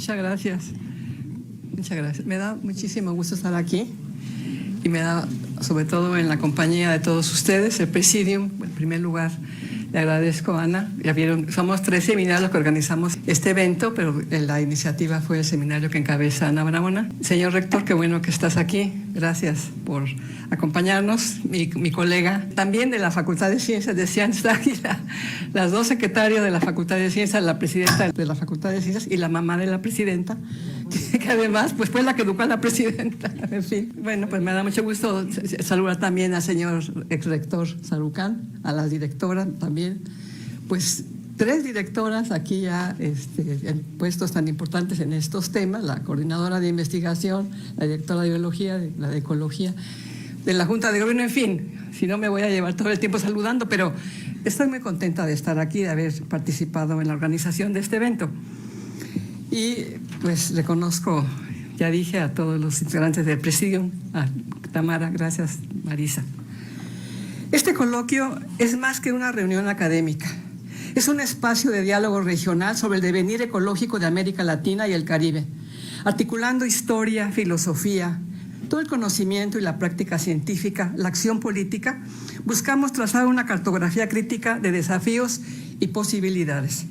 Muchas gracias. Muchas gracias. Me da muchísimo gusto estar aquí y me da, sobre todo en la compañía de todos ustedes, el Presidium. En primer lugar, le agradezco, Ana. Ya vieron, somos 3 seminarios que organizamos este evento, pero la iniciativa fue el seminario que encabeza Ana Barahona. Señor rector, qué bueno que estás aquí. Gracias por acompañarnos. Mi colega, también de la Facultad de Ciencias, decían, está aquí las 2 secretarias de la Facultad de Ciencias, la presidenta de la Facultad de Ciencias y la mamá de la presidenta, que además pues fue la que educó a la presidenta. En fin, bueno, pues me da mucho gusto saludar también al señor exrector Sarucán, a la directora también, pues 3 directoras aquí ya en puestos tan importantes en estos temas, la coordinadora de investigación, la directora de biología, la de ecología, de la Junta de Gobierno, en fin, si no me voy a llevar todo el tiempo saludando, pero estoy muy contenta de estar aquí, de haber participado en la organización de este evento. Y pues reconozco, ya dije, a todos los integrantes del Presidium, a Tamara, gracias Marisa. Este coloquio es más que una reunión académica. Es un espacio de diálogo regional sobre el devenir ecológico de América Latina y el Caribe, articulando historia, filosofía, todo el conocimiento y la práctica científica, la acción política. Buscamos trazar una cartografía crítica de desafíos y posibilidades.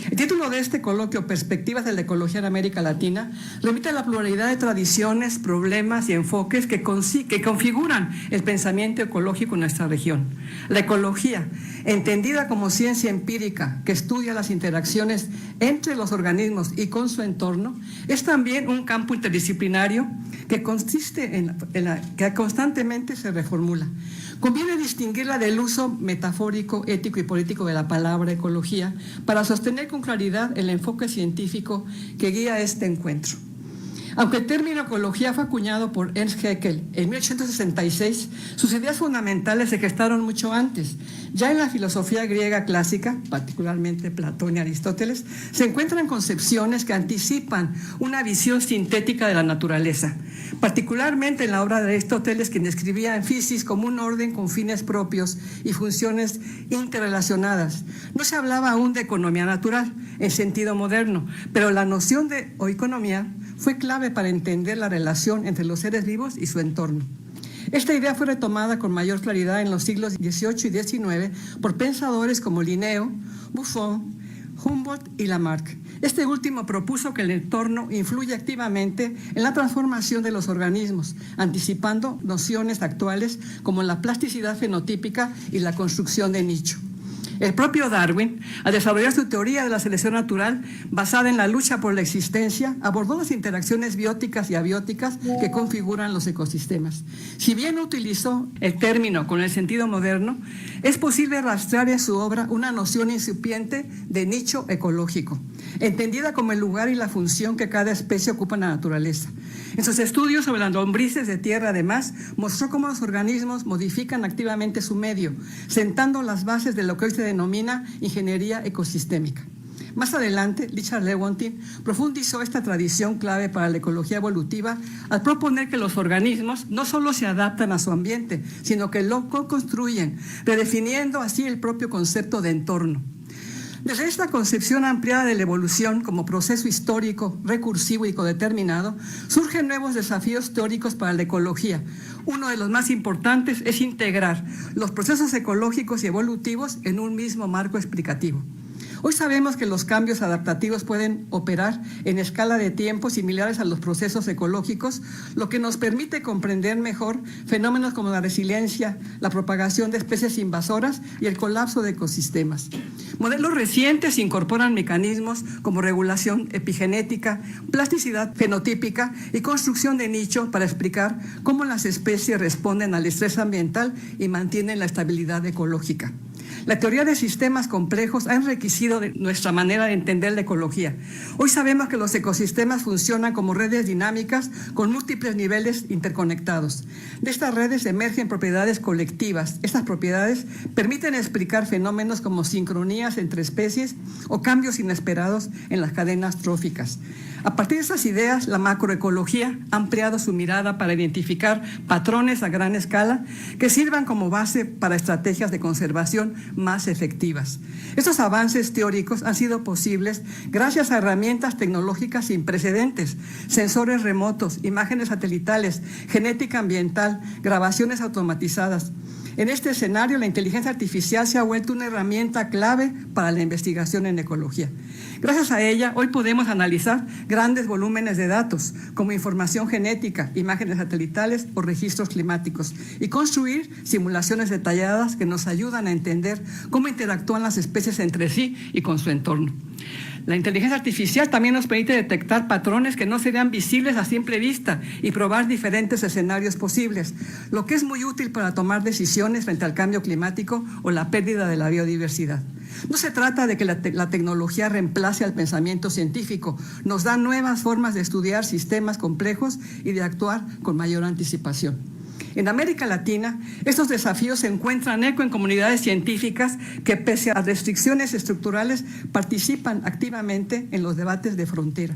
El título de este coloquio, Perspectivas de la Ecología en América Latina, remite a la pluralidad de tradiciones, problemas y enfoques que configuran el pensamiento ecológico en nuestra región. La ecología, entendida como ciencia empírica que estudia las interacciones entre los organismos y con su entorno, es también un campo interdisciplinario que consiste que constantemente se reformula. Conviene distinguirla del uso metafórico, ético y político de la palabra ecología para sostener con claridad el enfoque científico que guía este encuentro. Aunque el término ecología fue acuñado por Ernst Haeckel en 1866, sus ideas fundamentales se gestaron mucho antes. Ya en la filosofía griega clásica, particularmente Platón y Aristóteles, se encuentran concepciones que anticipan una visión sintética de la naturaleza, particularmente en la obra de Aristóteles, quien describía en Fisis como un orden con fines propios y funciones interrelacionadas. No se hablaba aún de economía natural en sentido moderno, pero la noción de oikonomía fue clave para entender la relación entre los seres vivos y su entorno. Esta idea fue retomada con mayor claridad en los siglos XVIII y XIX por pensadores como Linneo, Buffon, Humboldt y Lamarck. Este último propuso que el entorno influye activamente en la transformación de los organismos, anticipando nociones actuales como la plasticidad fenotípica y la construcción de nicho. El propio Darwin, al desarrollar su teoría de la selección natural basada en la lucha por la existencia, abordó las interacciones bióticas y abióticas que configuran los ecosistemas. Si bien utilizó el término con el sentido moderno, es posible rastrear en su obra una noción incipiente de nicho ecológico, entendida como el lugar y la función que cada especie ocupa en la naturaleza. En sus estudios sobre las lombrices de tierra, además, mostró cómo los organismos modifican activamente su medio, sentando las bases de lo que hoy se denomina ingeniería ecosistémica. Más adelante, Richard Lewontin profundizó esta tradición clave para la ecología evolutiva al proponer que los organismos no solo se adaptan a su ambiente, sino que lo co-construyen, redefiniendo así el propio concepto de entorno. Desde esta concepción ampliada de la evolución como proceso histórico, recursivo y codeterminado, surgen nuevos desafíos teóricos para la ecología. Uno de los más importantes es integrar los procesos ecológicos y evolutivos en un mismo marco explicativo. Hoy sabemos que los cambios adaptativos pueden operar en escala de tiempo similares a los procesos ecológicos, lo que nos permite comprender mejor fenómenos como la resiliencia, la propagación de especies invasoras y el colapso de ecosistemas. Modelos recientes incorporan mecanismos como regulación epigenética, plasticidad fenotípica y construcción de nicho para explicar cómo las especies responden al estrés ambiental y mantienen la estabilidad ecológica. La teoría de sistemas complejos ha enriquecido nuestra manera de entender la ecología. Hoy sabemos que los ecosistemas funcionan como redes dinámicas con múltiples niveles interconectados. De estas redes emergen propiedades colectivas. Estas propiedades permiten explicar fenómenos como sincronías entre especies o cambios inesperados en las cadenas tróficas. A partir de esas ideas, la macroecología ha ampliado su mirada para identificar patrones a gran escala que sirvan como base para estrategias de conservación más efectivas. Estos avances teóricos han sido posibles gracias a herramientas tecnológicas sin precedentes, sensores remotos, imágenes satelitales, genética ambiental, grabaciones automatizadas. En este escenario, la inteligencia artificial se ha vuelto una herramienta clave para la investigación en ecología. Gracias a ella, hoy podemos analizar grandes volúmenes de datos, como información genética, imágenes satelitales o registros climáticos, y construir simulaciones detalladas que nos ayudan a entender cómo interactúan las especies entre sí y con su entorno. La inteligencia artificial también nos permite detectar patrones que no serían visibles a simple vista y probar diferentes escenarios posibles, lo que es muy útil para tomar decisiones frente al cambio climático o la pérdida de la biodiversidad. No se trata de que la tecnología reemplace al pensamiento científico, nos da nuevas formas de estudiar sistemas complejos y de actuar con mayor anticipación. En América Latina, estos desafíos encuentran eco en comunidades científicas que, pese a restricciones estructurales, participan activamente en los debates de frontera.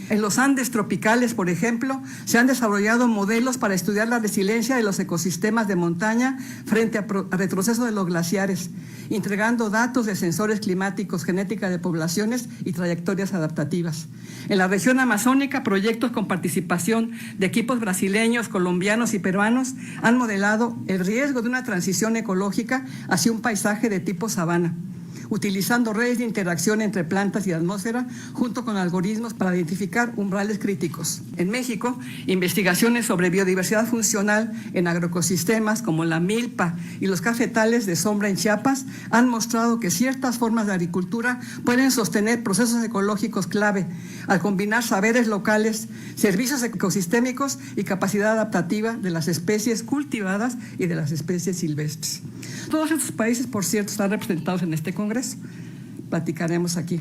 En los Andes tropicales, por ejemplo, se han desarrollado modelos para estudiar la resiliencia de los ecosistemas de montaña frente a retroceso de los glaciares, entregando datos de sensores climáticos, genética de poblaciones y trayectorias adaptativas. En la región amazónica, proyectos con participación de equipos brasileños, colombianos y peruanos han modelado el riesgo de una transición ecológica hacia un paisaje de tipo sabana, utilizando redes de interacción entre plantas y atmósfera junto con algoritmos para identificar umbrales críticos. En México, investigaciones sobre biodiversidad funcional en agroecosistemas como la milpa y los cafetales de sombra en Chiapas han mostrado que ciertas formas de agricultura pueden sostener procesos ecológicos clave al combinar saberes locales, servicios ecosistémicos y capacidad adaptativa de las especies cultivadas y de las especies silvestres. Todos estos países, por cierto, están representados en este congreso. Platicaremos aquí.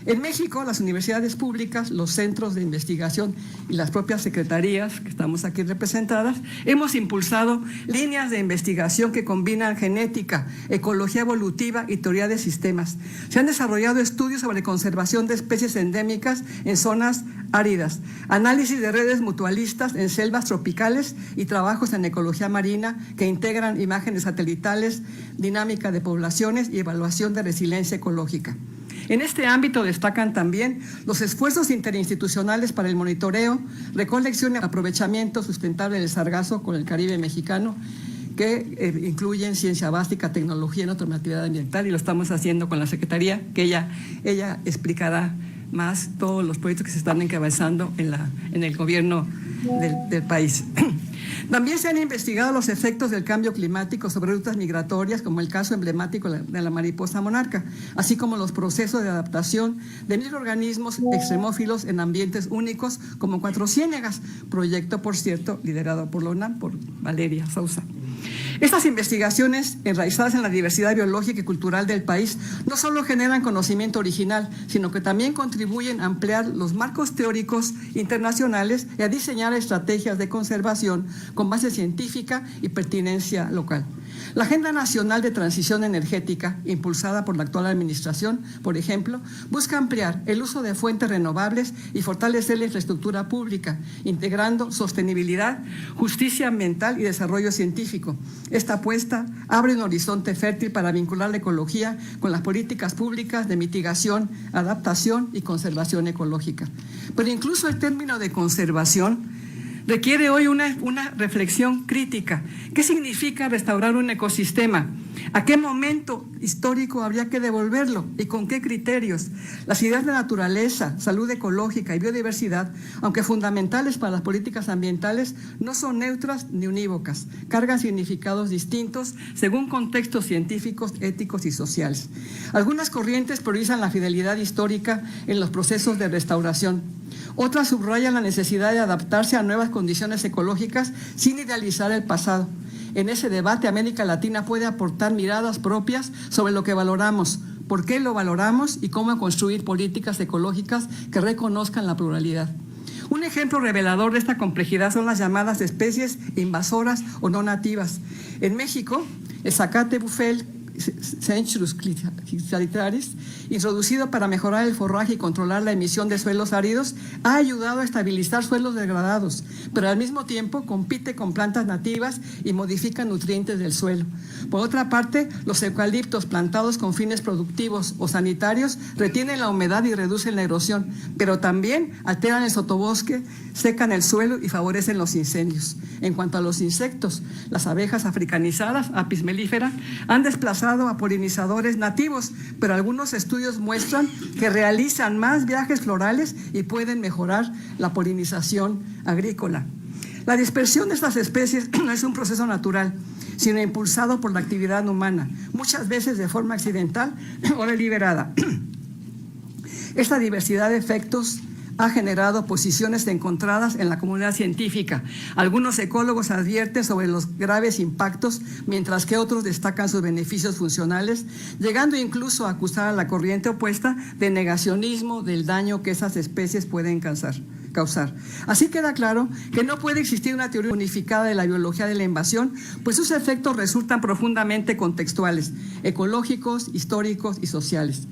En México, las universidades públicas, los centros de investigación y las propias secretarías que estamos aquí representadas, hemos impulsado líneas de investigación que combinan genética, ecología evolutiva y teoría de sistemas. Se han desarrollado estudios sobre conservación de especies endémicas en zonas áridas, análisis de redes mutualistas en selvas tropicales y trabajos en ecología marina que integran imágenes satelitales, dinámica de poblaciones y evaluación de resiliencia ecológica. En este ámbito destacan también los esfuerzos interinstitucionales para el monitoreo, recolección y aprovechamiento sustentable del sargazo con el Caribe mexicano, que incluyen ciencia básica, tecnología y normativa ambiental, y lo estamos haciendo con la Secretaría, que ella explicará más todos los proyectos que se están encabezando en el gobierno del país. También se han investigado los efectos del cambio climático sobre rutas migratorias, como el caso emblemático de la mariposa monarca, así como los procesos de adaptación de microorganismos extremófilos en ambientes únicos, como Cuatro Ciénegas, proyecto, por cierto, liderado por la UNAM, por Valeria Sousa. Estas investigaciones, enraizadas en la diversidad biológica y cultural del país, no solo generan conocimiento original, sino que también contribuyen a ampliar los marcos teóricos internacionales y a diseñar estrategias de conservación con base científica y pertinencia local. La Agenda Nacional de Transición Energética, impulsada por la actual administración, por ejemplo, busca ampliar el uso de fuentes renovables y fortalecer la infraestructura pública, integrando sostenibilidad, justicia ambiental y desarrollo científico. Esta apuesta abre un horizonte fértil para vincular la ecología con las políticas públicas de mitigación, adaptación y conservación ecológica. Pero incluso el término de conservación requiere hoy una reflexión crítica. ¿Qué significa restaurar un ecosistema? ¿A qué momento histórico habría que devolverlo y con qué criterios? Las ideas de naturaleza, salud ecológica y biodiversidad, aunque fundamentales para las políticas ambientales, no son neutras ni unívocas, cargan significados distintos según contextos científicos, éticos y sociales. Algunas corrientes priorizan la fidelidad histórica en los procesos de restauración. Otras subrayan la necesidad de adaptarse a nuevas condiciones ecológicas sin idealizar el pasado. En ese debate, América Latina puede aportar miradas propias sobre lo que valoramos, por qué lo valoramos y cómo construir políticas ecológicas que reconozcan la pluralidad. Un ejemplo revelador de esta complejidad son las llamadas especies invasoras o no nativas. En México, el zacate bufel Centrus clystralis, introducido para mejorar el forraje y controlar la emisión de suelos áridos, ha ayudado a estabilizar suelos degradados, pero al mismo tiempo compite con plantas nativas y modifica nutrientes del suelo. Por otra parte, los eucaliptos plantados con fines productivos o sanitarios retienen la humedad y reducen la erosión, pero también alteran el sotobosque, secan el suelo y favorecen los incendios. En cuanto a los insectos, las abejas africanizadas, Apis mellifera, han desplazado a polinizadores nativos, pero algunos estudios muestran que realizan más viajes florales y pueden mejorar la polinización agrícola. La dispersión de estas especies no es un proceso natural, sino impulsado por la actividad humana, muchas veces de forma accidental o deliberada. Esta diversidad de efectos ha generado posiciones encontradas en la comunidad científica. Algunos ecólogos advierten sobre los graves impactos, mientras que otros destacan sus beneficios funcionales, llegando incluso a acusar a la corriente opuesta de negacionismo del daño que esas especies pueden causar. Así queda claro que no puede existir una teoría unificada de la biología de la invasión, pues sus efectos resultan profundamente contextuales, ecológicos, históricos y sociales.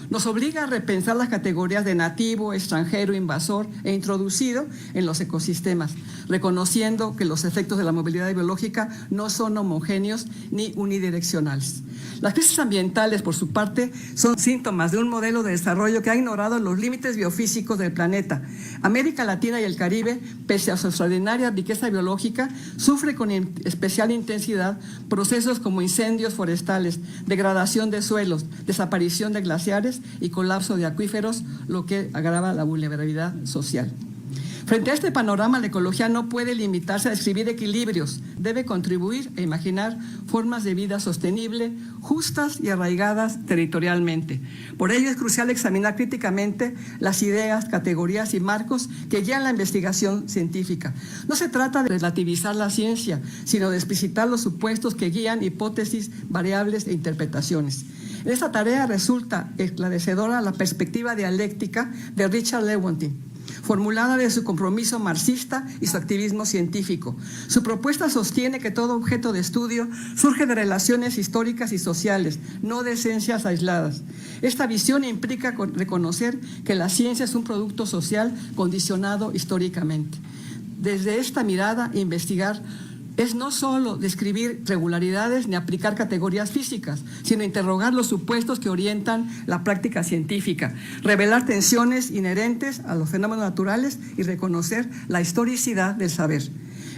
Nos obliga a repensar las categorías de nativo, extranjero, invasor e introducido en los ecosistemas, reconociendo que los efectos de la movilidad biológica no son homogéneos ni unidireccionales. Las crisis ambientales, por su parte, son síntomas de un modelo de desarrollo que ha ignorado los límites biofísicos del planeta. América Latina y el Caribe, pese a su extraordinaria riqueza biológica, sufre con especial intensidad procesos como incendios forestales, degradación de suelos, desaparición de glaciares y colapso de acuíferos, lo que agrava la vulnerabilidad social. Frente a este panorama, la ecología no puede limitarse a describir equilibrios, debe contribuir a imaginar formas de vida sostenible, justas y arraigadas territorialmente. Por ello es crucial examinar críticamente las ideas, categorías y marcos que guían la investigación científica. No se trata de relativizar la ciencia, sino de explicitar los supuestos que guían hipótesis, variables e interpretaciones. En esta tarea resulta esclarecedora la perspectiva dialéctica de Richard Lewontin, formulada de su compromiso marxista y su activismo científico. Su propuesta sostiene que todo objeto de estudio surge de relaciones históricas y sociales, no de esencias aisladas. Esta visión implica reconocer que la ciencia es un producto social condicionado históricamente. Desde esta mirada, investigar es no solo describir regularidades ni aplicar categorías físicas, sino interrogar los supuestos que orientan la práctica científica, revelar tensiones inherentes a los fenómenos naturales y reconocer la historicidad del saber.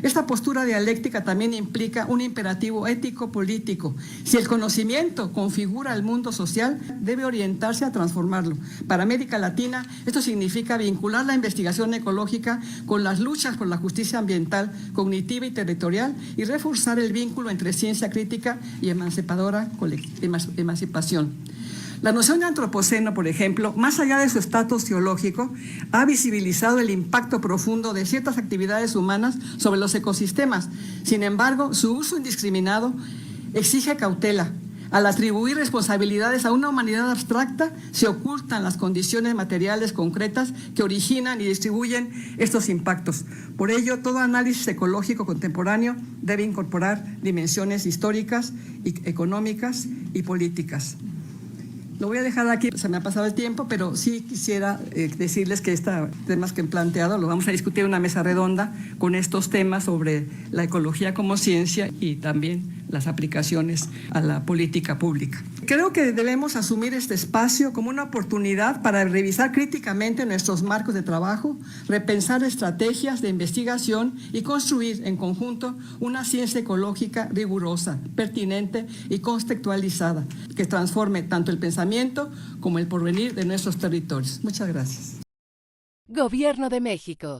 Esta postura dialéctica también implica un imperativo ético-político. Si el conocimiento configura el mundo social, debe orientarse a transformarlo. Para América Latina, esto significa vincular la investigación ecológica con las luchas por la justicia ambiental, cognitiva y territorial y reforzar el vínculo entre ciencia crítica y emancipación. La noción de antropoceno, por ejemplo, más allá de su estatus teológico, ha visibilizado el impacto profundo de ciertas actividades humanas sobre los ecosistemas. Sin embargo, su uso indiscriminado exige cautela. Al atribuir responsabilidades a una humanidad abstracta, se ocultan las condiciones materiales concretas que originan y distribuyen estos impactos. Por ello, todo análisis ecológico contemporáneo debe incorporar dimensiones históricas, económicas y políticas. Lo voy a dejar aquí, se me ha pasado el tiempo, pero sí quisiera decirles que estos temas que he planteado lo vamos a discutir en una mesa redonda con estos temas sobre la ecología como ciencia y también las aplicaciones a la política pública. Creo que debemos asumir este espacio como una oportunidad para revisar críticamente nuestros marcos de trabajo, repensar estrategias de investigación y construir en conjunto una ciencia ecológica rigurosa, pertinente y contextualizada, que transforme tanto el pensamiento como el porvenir de nuestros territorios. Muchas gracias. Gobierno de México.